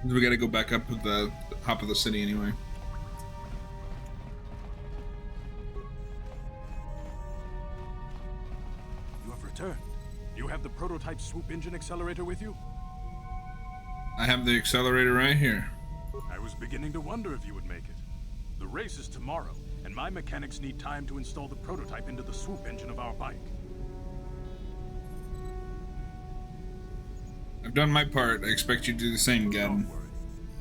We gotta go back up at the top of the city anyway. You have returned. You have the prototype swoop engine accelerator with you? I have the accelerator right here. I was beginning to wonder if you would make it. The race is tomorrow, and my mechanics need time to install the prototype into the swoop engine of our bike. I've done my part. I expect you to do the same, Gavin. Don't worry.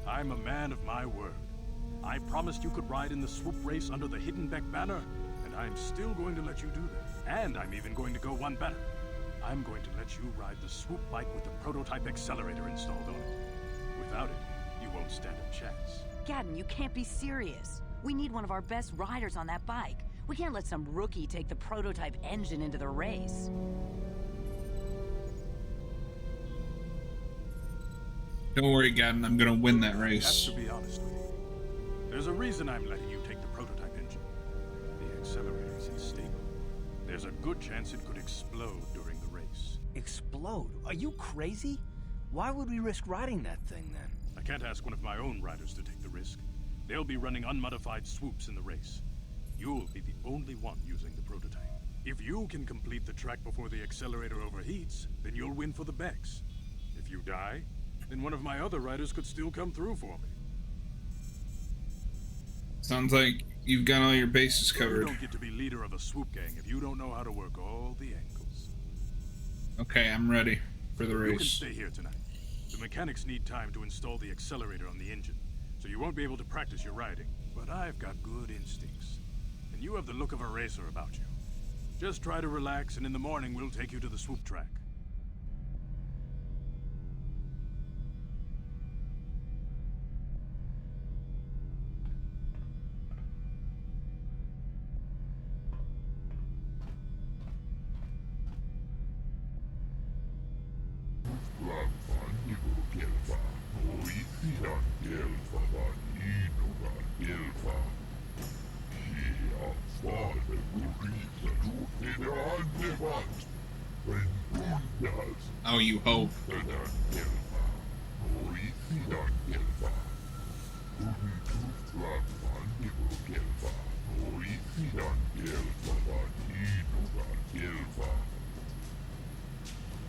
I'm a man of my word. I promised you could ride in the swoop race under the Hiddenbeck banner, and I'm still going to let you do that. And I'm even going to go one better. I'm going to let you ride the swoop bike with the prototype accelerator installed on it. Without it, you won't stand a chance. Gadden, you can't be serious. We need one of our best riders on that bike. We can't let some rookie take the prototype engine into the race. Don't worry, Gavin. I'm gonna win that I race. have to be honest with you. There's a reason I'm letting you take the prototype engine. The accelerator is unstable. There's a good chance it could explode during the race. Explode? Are you crazy? Why would we risk riding that thing then? I can't ask one of my own riders to take the risk. They'll be running unmodified swoops in the race. You'll be the only one using the prototype. If you can complete the track before the accelerator overheats, then you'll win for the Becks. If you die, then one of my other riders could still come through for me. Sounds like you've got all your bases You covered. don't get to be leader of a swoop gang if you don't know how to work all the angles. Okay, I'm ready for the You can race. stay here tonight. The mechanics need time to install the accelerator on the engine, so you won't be able to practice your riding. But I've got good instincts, and you have the look of a racer about you. Just try to relax, and in the morning we'll take you to the swoop track. Oh, you hope.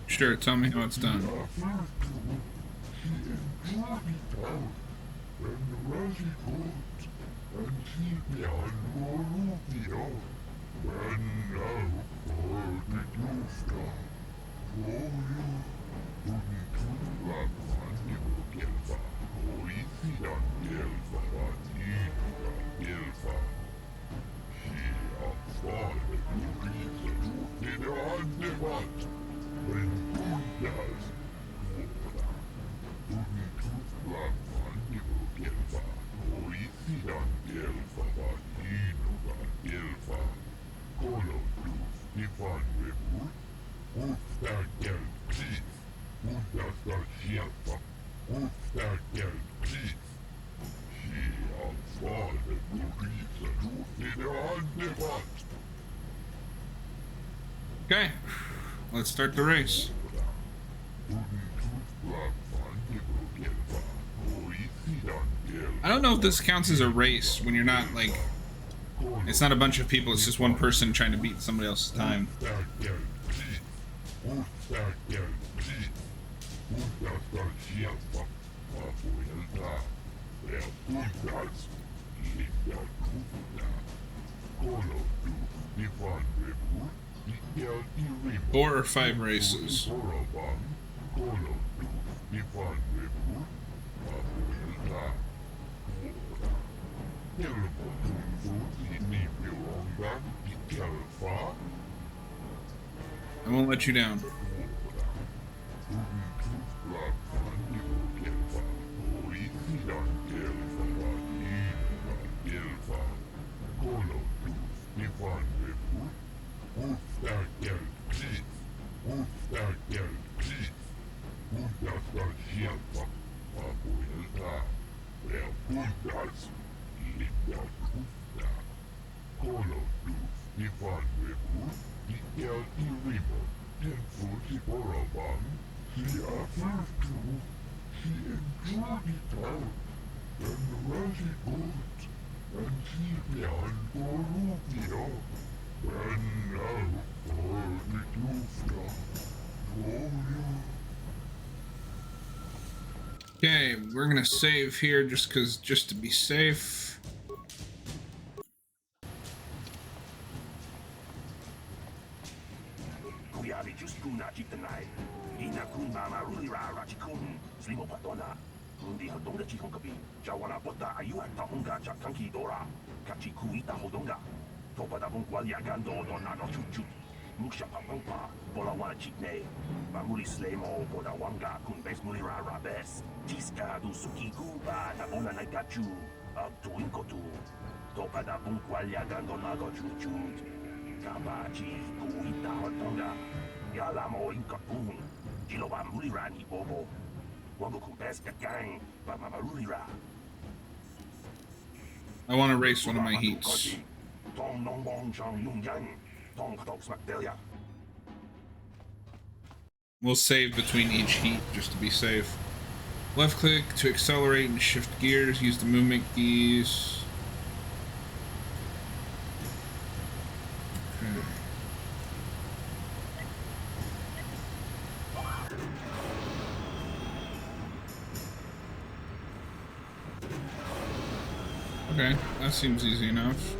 Sure, tell me how it's done. Okay, let's start the race. I don't know if this counts as a race when you're not like, it's not a bunch of people, it's just one person trying to beat somebody else's time. Four or five races. I won't let you down. Okay, we're gonna save here just to be safe. I want to race one of my heats. We'll save between each heat just to be safe. Left click to accelerate and shift gears. Use the movement keys. Okay, that seems easy enough.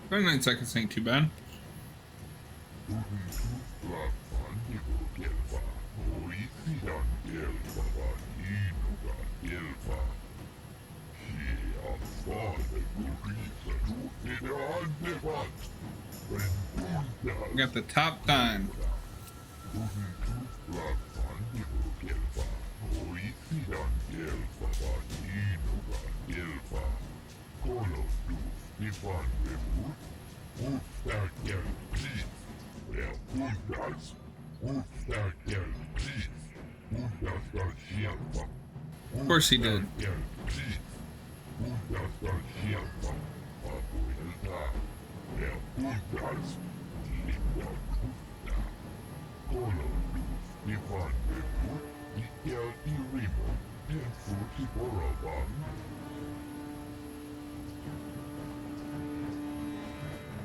About 9 seconds ain't too bad. We got the top time. Of course he did.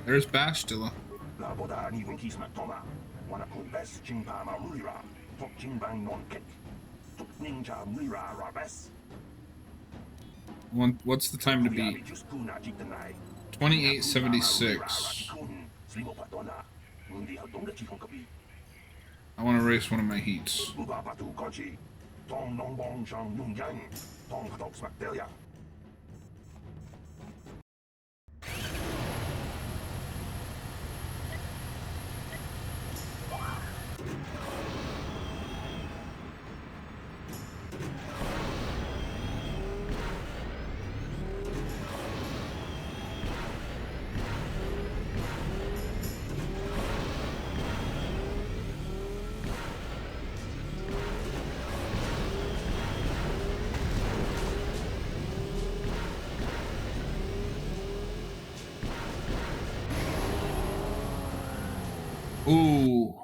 There's Bastila. What's the time to beat? 28:76. I want to race one of my heats. Ooh.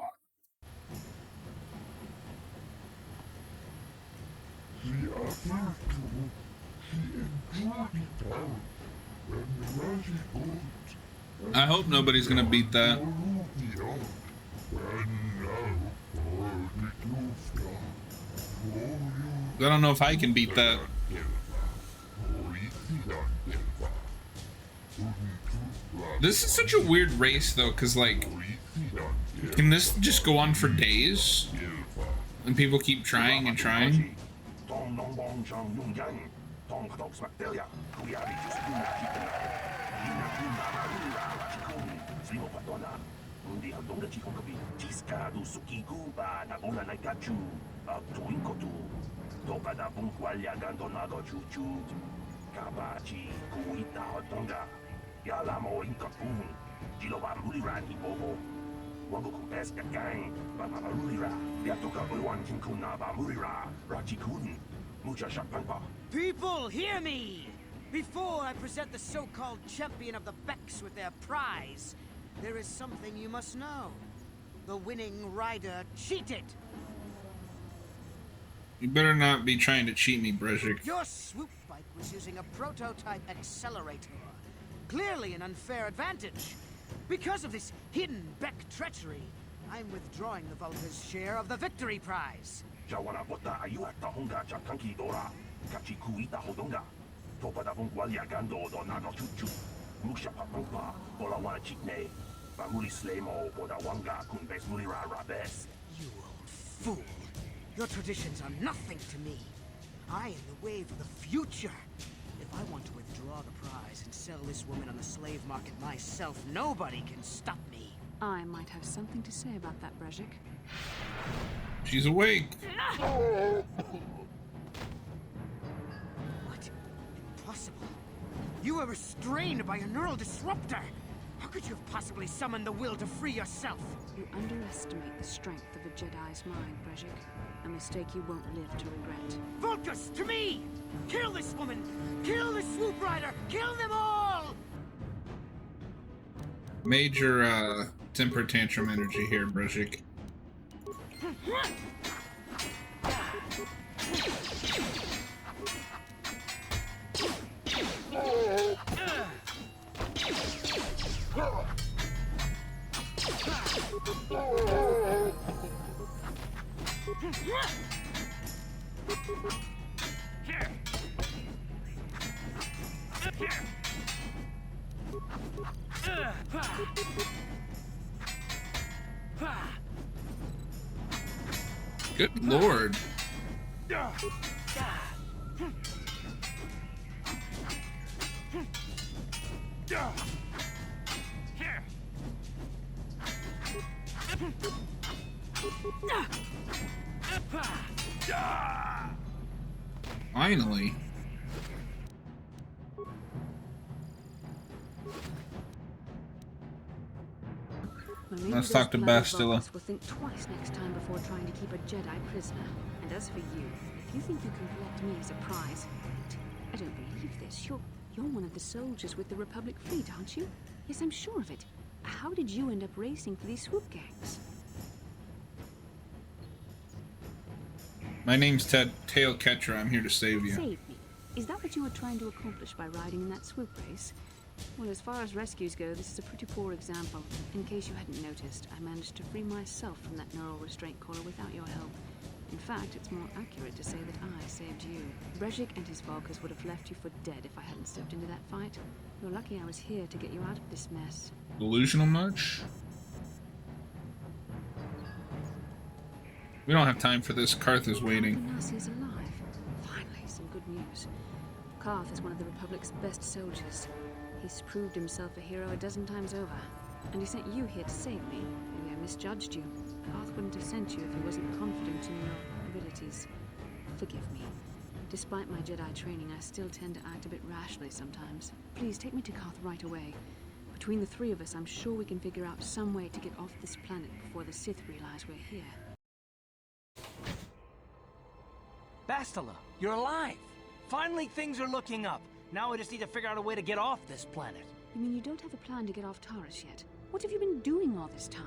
I hope nobody's gonna beat that. I don't know if I can beat that. This is such a weird race though, because like, can this just go on for days? And people keep trying and trying? People, hear me! Before I present the so-called champion of the Becks with their prize, there is something you must know. The winning rider cheated. You better not be trying to cheat me, Brezhik. Your swoop bike was using a prototype accelerator. Clearly an unfair advantage. Because of this hidden Beck treachery, I'm withdrawing the Vulca's share of the victory prize. You old fool! Your traditions are nothing to me. I am the wave of the future. If I want to withdraw the prize and sell this woman on the slave market myself, nobody can stop me. I might have something to say about that, Brezhik. She's awake. What? Impossible. You were restrained by a neural disruptor. How could you have possibly summoned the will to free yourself? You underestimate the strength of a Jedi's mind, Brezhik. A mistake you won't live to regret. Vulcus, to me! Kill this woman! Kill the swoop rider! Kill them all! Major temper tantrum energy here, Brezhik. Good lord. Finally. Let's talk to Bastila. Will think twice next time before trying to keep a Jedi prisoner. And as for you, if you think you can collect me as a prize, wait, I don't believe this. You're one of the soldiers with the Republic fleet, aren't you? Yes, I'm sure of it. How did you end up racing for these swoop gangs? My name's Tail Catcher. I'm here to save you. Save me? Is that what you were trying to accomplish by riding in that swoop race? Well, as far as rescues go, this is a pretty poor example. In case you hadn't noticed, I managed to free myself from that neural restraint collar without your help. In fact, it's more accurate to say that I saved you. Brezhik and his Vulcans would have left you for dead if I hadn't stepped into that fight. You're lucky I was here to get you out of this mess. Delusional much? We don't have time for this. Karth is waiting. Nasi is alive. Finally, some good news. Karth is one of the Republic's best soldiers. He's proved himself a hero a dozen times over. And he sent you here to save me. Maybe I misjudged you. Karth wouldn't have sent you if he wasn't confident in your abilities. Forgive me. Despite my Jedi training, I still tend to act a bit rashly sometimes. Please take me to Karth right away. Between the three of us, I'm sure we can figure out some way to get off this planet before the Sith realize we're here. Bastila, you're alive! Finally, things are looking up. Now we just need to figure out a way to get off this planet. You mean you don't have a plan to get off Taurus yet? What have you been doing all this time?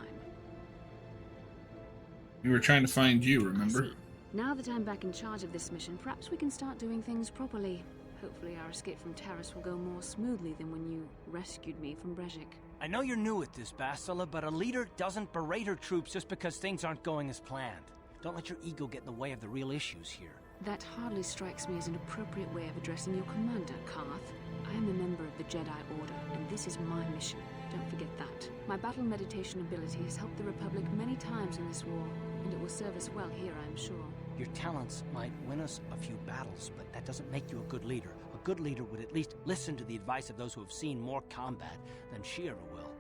We were trying to find you, remember? I see. Now that I'm back in charge of this mission, perhaps we can start doing things properly. Hopefully our escape from Taurus will go more smoothly than when you rescued me from Brezhik. I know you're new at this, Bastila, but a leader doesn't berate her troops just because things aren't going as planned. Don't let your ego get in the way of the real issues here. That hardly strikes me as an appropriate way of addressing your commander, Karth. I am a member of the Jedi Order, and this is my mission. Don't forget that. My battle meditation ability has helped the Republic many times in this war, and it will serve us well here, I'm sure. Your talents might win us a few battles, but that doesn't make you a good leader. A good leader would at least listen to the advice of those who have seen more combat than she ever will.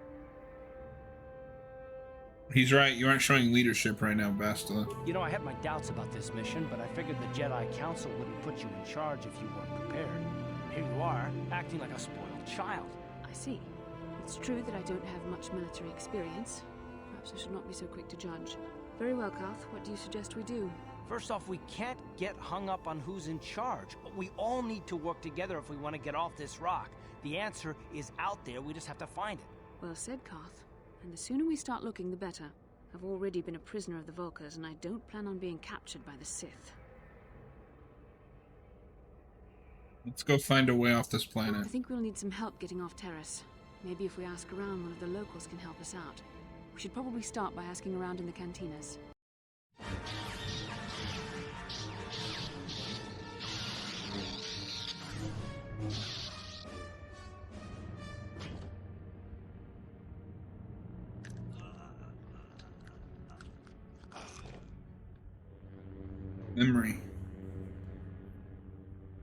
He's right. You aren't showing leadership right now, Bastila. You know, I had my doubts about this mission, but I figured the Jedi Council wouldn't put you in charge if you weren't prepared. here you are, acting like a spoiled child. I see. It's true that I don't have much military experience. Perhaps I should not be so quick to judge. Very well, Karth. What do you suggest we do? First off, we can't get hung up on who's in charge. We all need to work together if we want to get off this rock. The answer is out there, we just have to find it. Well said, Karth. And the sooner we start looking, the better. I've already been a prisoner of the Volkers, and I don't plan on being captured by the Sith. Let's go find a way off this I planet. think we'll need some help getting off Terrace. Maybe if we ask around, one of the locals can help us out. We should probably start by asking around in the cantinas. Memory.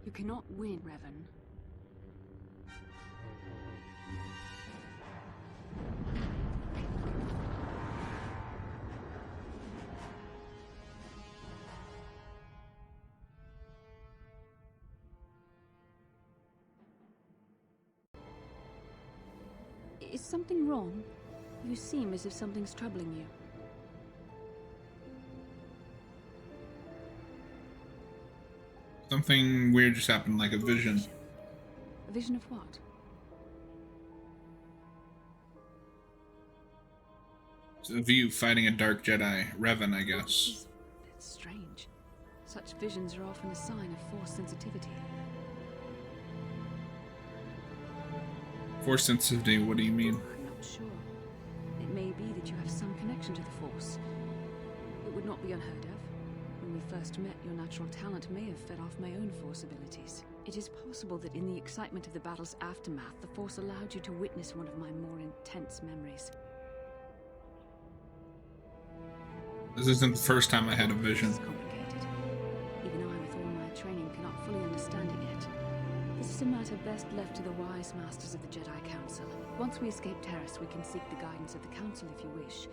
You cannot win, Revan. Is something wrong? You seem as if something's troubling you. Something weird just happened, like a vision. A vision of what? Of you fighting a dark Jedi. Revan, I guess. It's strange. Such visions are often a sign of Force sensitivity. Force sensitivity, what do you mean? I'm not sure. It may be that you have some connection to the Force. It would not be unheard of. When we first met, your natural talent may have fed off my own Force abilities. It is possible that in the excitement of the battle's aftermath, the Force allowed you to witness one of my more intense memories. This isn't the first time I had a vision. It's complicated. Even I, with all my training, cannot fully understand it yet. This is a matter best left to the wise masters of the Jedi Council. Once we escape Terrace, we can seek the guidance of the Council if you wish.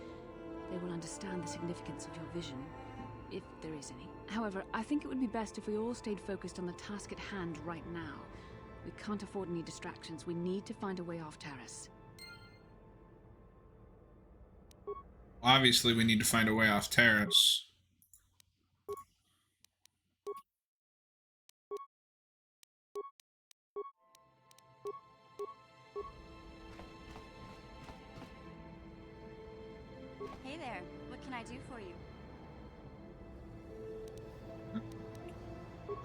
They will understand the significance of your vision, if there is any. However, I think it would be best if we all stayed focused on the task at hand right now. We can't afford any distractions. We need to find a way off Terrace. Obviously, we need to find a way off Terrace. Hey there, what can I do for you?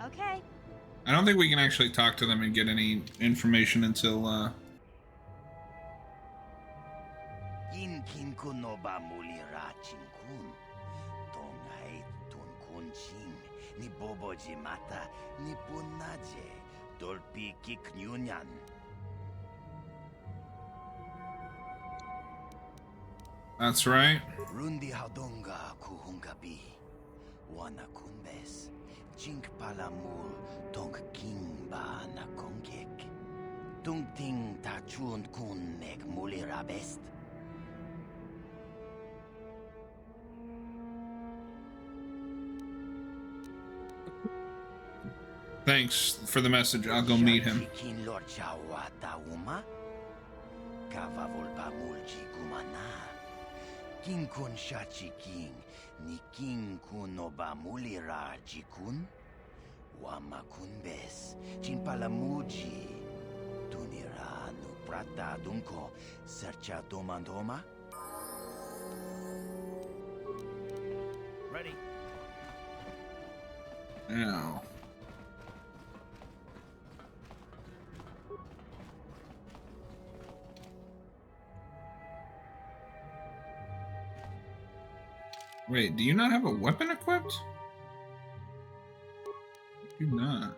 Okay. I don't think we can actually talk to them and get any information until, Kin kun no ba muli ra chinkun. Tongai tun kun ching. Ni bobo jimata. Ni punaje. Dolpi kiknyunyan. that's right. Rundi hadonga kuhungabi. Wana kunbes. Chink palamul tong king ba na kongkek. Tung ting ta chun kun nek muli ra best. Thanks for the message. I'll go meet him. Kin lord chawata uma. Kava volpa mulchi kumana. King kun shachi king. Ni king kun oba mulira jikun. Wama kun bes. Chimpala muji. Tunira no prata dunko. Sercha domandoma. Ready? Now. Wait, do you not have a weapon equipped? You do not.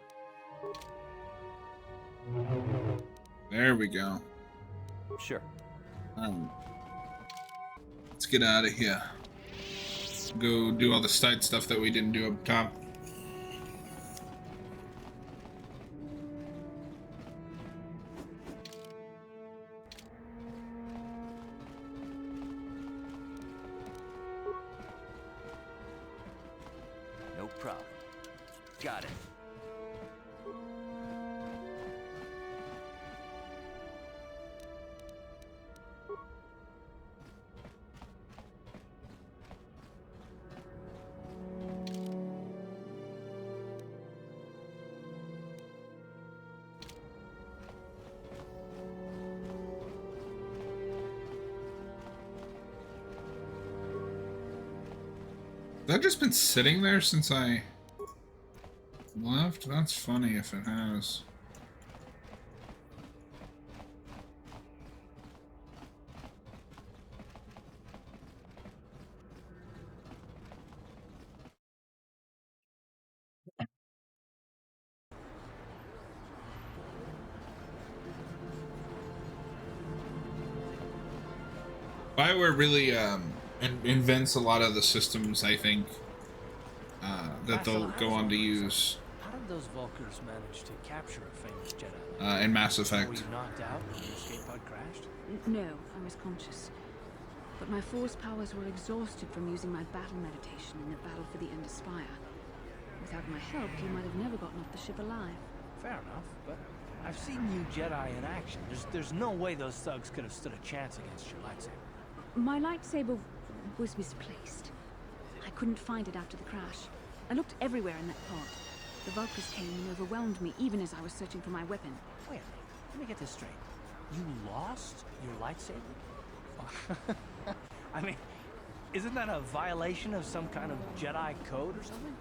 There we go. Sure. Let's get out of here. Go do all the side stuff that we didn't do up top. No problem. Got it. that just been sitting there since I left? That's funny if it has. BioWare really invents a lot of the systems, I think, that they'll go on to use. How did those Vulkars manage to capture a famous Jedi? In Mass Were Effect. you knocked out when your escape pod crashed? No, I was conscious. But my force powers were exhausted from using my battle meditation in the battle for the Ender Spire. Without my help, you might have never gotten off the ship alive. Fair enough, but I've seen you Jedi in action. There's no way those thugs could have stood a chance against your lightsaber. My lightsaber was misplaced. I couldn't find it after the crash. I looked everywhere in that pod. The Vulkars came and overwhelmed me even as I was searching for my weapon. Wait a minute, let me get this straight. You lost your lightsaber? I mean, isn't that a violation of some kind of Jedi code or something?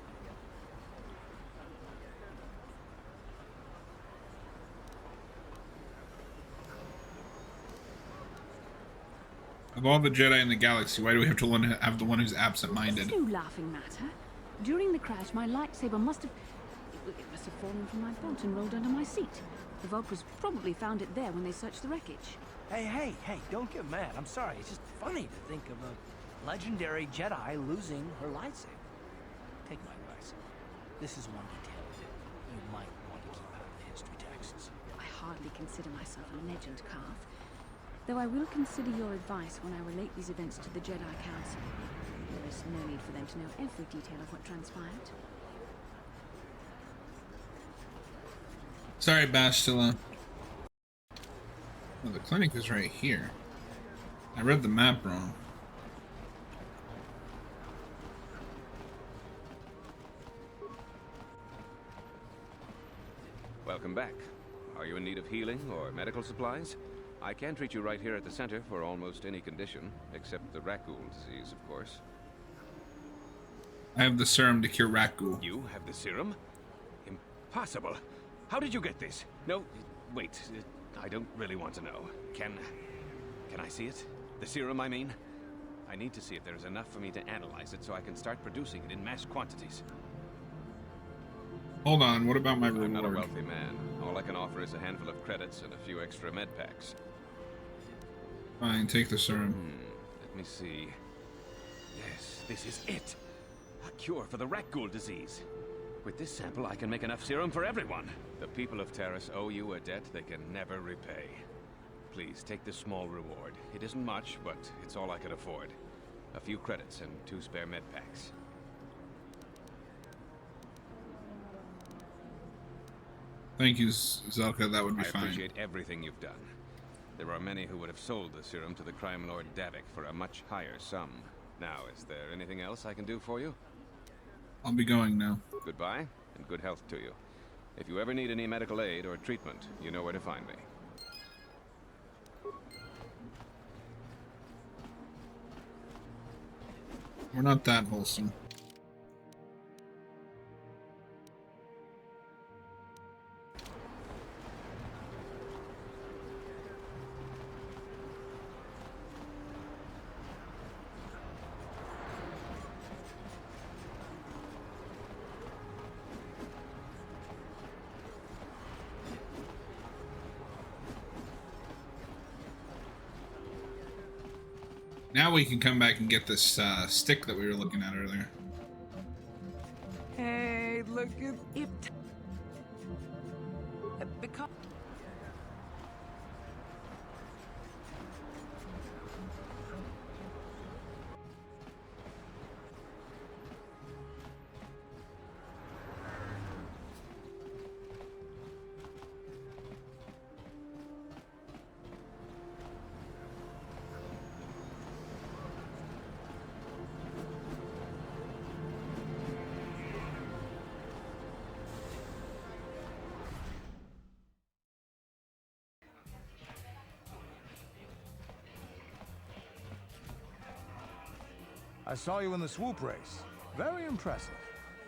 Of all the Jedi in the galaxy, why do we have to have the one who's absent-minded? It's no laughing matter. During the crash, my lightsaber must have fallen from my belt and rolled under my seat. The Vulkars probably found it there when they searched the wreckage. Hey, don't get mad. I'm sorry. It's just funny to think of a legendary Jedi losing her lightsaber. Take my advice. This is one detail that you might want to keep out of the history texts. I hardly consider myself a legend, Carth. Though I will consider your advice when I relate these events to the Jedi Council. There is no need for them to know every detail of what transpired. Sorry, Bastila. Well, the clinic is right here. I read the map wrong. Welcome back. Are you in need of healing or medical supplies? I can treat you right here at the center for almost any condition, except the Rakghoul disease, of course. I have the serum to cure Rakghoul. You have the serum? Impossible. How did you get this? No, wait. I don't really want to know. Can I see it? The serum, I mean? I need to see if there's enough for me to analyze it so I can start producing it in mass quantities. Hold on, what about my reward? I'm not a wealthy man. All I can offer is a handful of credits and a few extra med packs. Fine, take the serum. Let me see. Yes, this is it. A cure for the Rakghoul disease. With this sample, I can make enough serum for everyone. The people of Taris owe you a debt they can never repay. Please, take this small reward. It isn't much, but it's all I could afford. A few credits and 2 spare med packs. Thank you, Zelka, that would be fine. I appreciate everything you've done. There are many who would have sold the serum to the crime lord Davik for a much higher sum. Now, is there anything else I can do for you? I'll be going now. Goodbye, and good health to you. If you ever need any medical aid or treatment, you know where to find me. We're not that wholesome. Now we can come back and get this stick that we were looking at earlier. Hey, look at it. Because I saw you in the swoop race. Very impressive.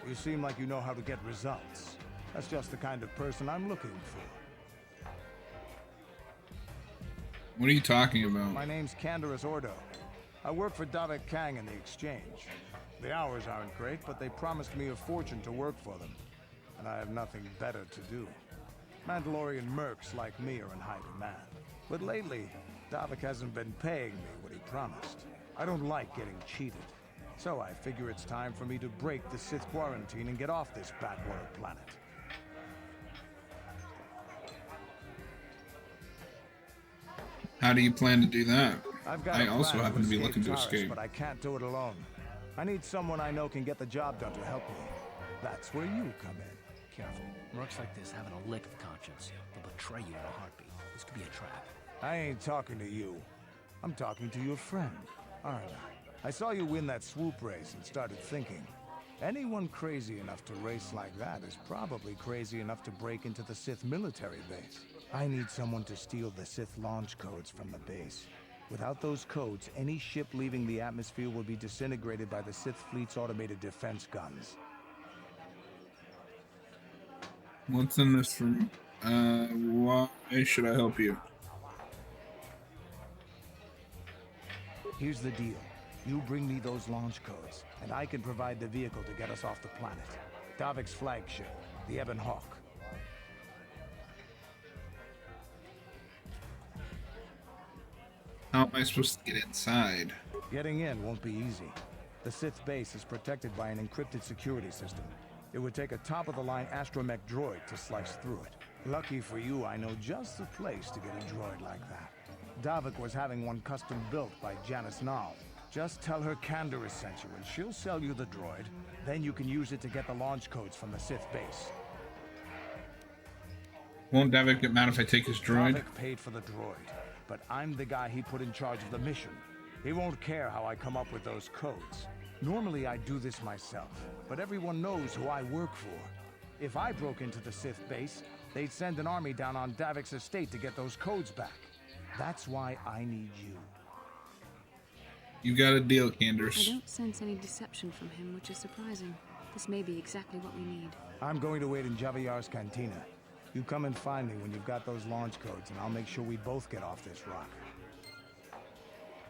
You seem like you know how to get results. That's just the kind of person I'm looking for. What are you talking about? My name's Canderous Ordo. I work for Davik Kang in the exchange. The hours aren't great, but they promised me a fortune to work for them. And I have nothing better to do. Mandalorian mercs like me are in high demand. But lately, Davik hasn't been paying me what he promised. I don't like getting cheated. So I figure it's time for me to break the Sith quarantine and get off this backwater planet. How do you plan to do that? I also happen to be looking to escape. But I can't do it alone. I need someone I know can get the job done to help me. That's where you come in. Careful. Mercs like this haven't a lick of conscience. They'll betray you in a heartbeat. This could be a trap. I ain't talking to you. I'm talking to your friend, aren't I? I saw you win that swoop race and started thinking. Anyone crazy enough to race like that is probably crazy enough to break into the Sith military base. I need someone to steal the Sith launch codes from the base. Without those codes, any ship leaving the atmosphere will be disintegrated by the Sith fleet's automated defense guns. What's in this for me? Why should I help you? Here's the deal. You bring me those launch codes, and I can provide the vehicle to get us off the planet. Davik's flagship, the Ebon Hawk. How am I supposed to get inside? Getting in won't be easy. The Sith base is protected by an encrypted security system. It would take a top-of-the-line astromech droid to slice through it. Lucky for you, I know just the place to get a droid like that. Davik was having one custom built by Janice Nall. Just tell her Canderous sent you and she'll sell you the droid. Then you can use it to get the launch codes from the Sith base. Won't Davik get mad if I take his droid? Davik paid for the droid, but I'm the guy he put in charge of the mission. He won't care how I come up with those codes. Normally I do this myself, but everyone knows who I work for. If I broke into the Sith base, they'd send an army down on Davik's estate to get those codes back. That's why I need you. You got a deal, I Canderous. don't sense any deception from him, which is surprising. This may be exactly what we need. I'm going to wait in Javiar's cantina. You come and find me when you've got those launch codes, and I'll make sure we both get off this rock.